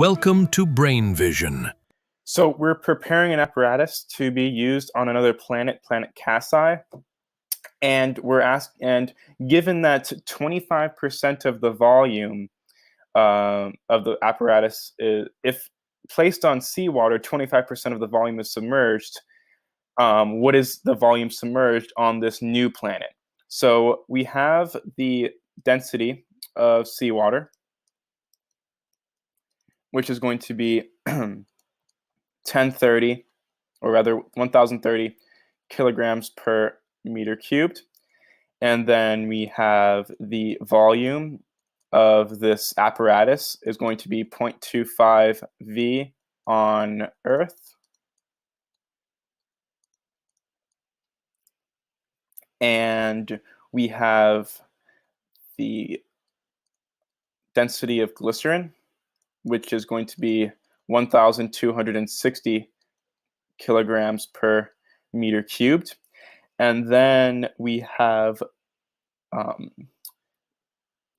Welcome to Brain Vision. So we're preparing an apparatus to be used on another planet, planet Caasi, and given that 25% of the volume of the apparatus if placed on seawater, 25% of the volume is submerged. What is the volume submerged on this new planet? So we have the density of seawater, which is going to be 1030, or rather 1030 kilograms per meter cubed. And then we have the volume of this apparatus is going to be 0.25 V on Earth. And we have the density of glycerin, which is going to be 1,260 kilograms per meter cubed. And then we have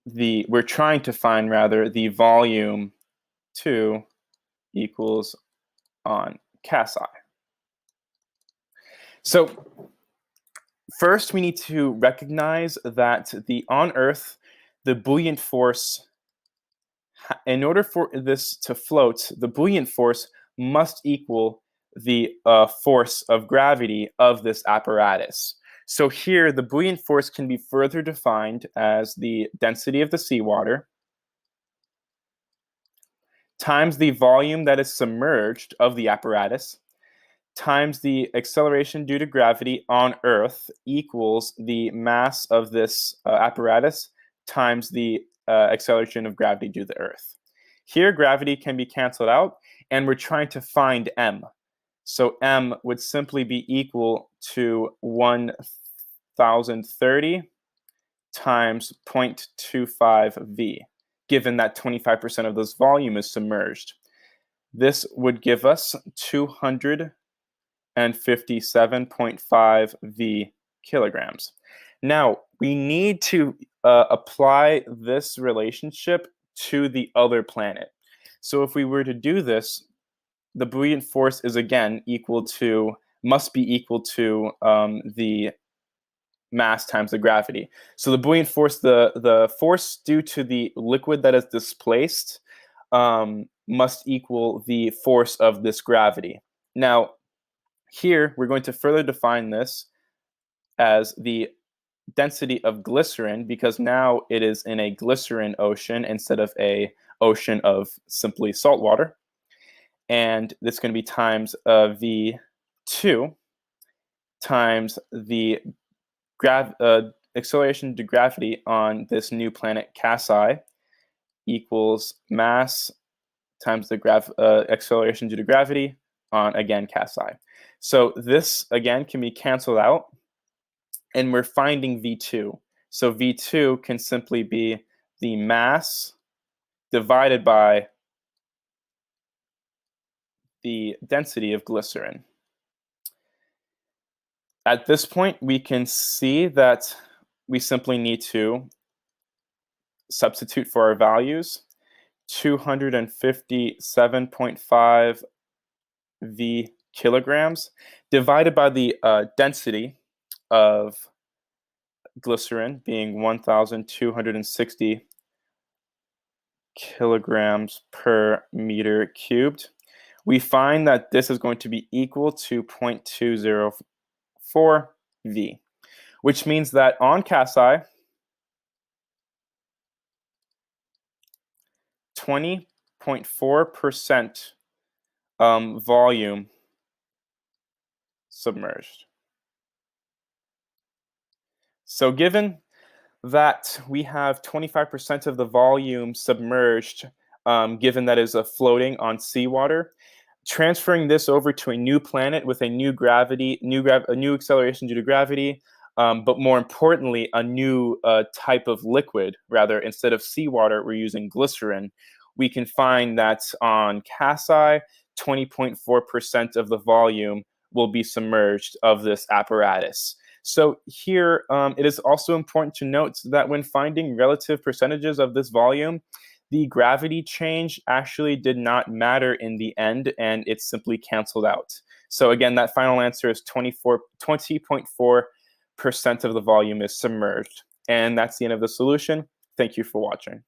we're trying to find the volume 2 equals on Caasi. So first we need to recognize that on Earth, the buoyant force, in order for this to float, the buoyant force must equal the force of gravity of this apparatus. So here, the buoyant force can be further defined as the density of the seawater times the volume that is submerged of the apparatus times the acceleration due to gravity on Earth equals the mass of this apparatus times the acceleration of gravity due to the Earth. Here, gravity can be canceled out, and we're trying to find m. So m would simply be equal to 1,030 times 0.25 V, given that 25% of this volume is submerged. This would give us 257.5 V kilograms. Now, we need to apply this relationship to the other planet. So if we were to do this, the buoyant force is again must be equal to the mass times the gravity. So the buoyant force, the force due to the liquid that is displaced, must equal the force of this gravity. Now, here we're going to further define this as the density of glycerin, because now it is in a glycerin ocean instead of a ocean of simply salt water. And this is going to be times V2 times the acceleration to gravity on this new planet Caasi equals mass times the acceleration due to gravity on, again, Caasi. So this, again, can be canceled out, and we're finding V2. So V2 can simply be the mass divided by the density of glycerin. At this point, we can see that we simply need to substitute for our values. 257.5 V kilograms divided by the density of glycerin being 1,260 kilograms per meter cubed. We find that this is going to be equal to 0.204 V, which means that on Caasi, 20.4% volume submerged. So given that we have 25% of the volume submerged, given that is floating on seawater, transferring this over to a new planet with a new gravity, a new acceleration due to gravity, but more importantly, a new type of liquid. Rather, instead of seawater, we're using glycerin. We can find that on Caasi, 20.4% of the volume will be submerged of this apparatus. So here, it is also important to note that when finding relative percentages of this volume, the gravity change actually did not matter in the end, and it's simply canceled out. So again, that final answer is 20.4% of the volume is submerged. And that's the end of the solution. Thank you for watching.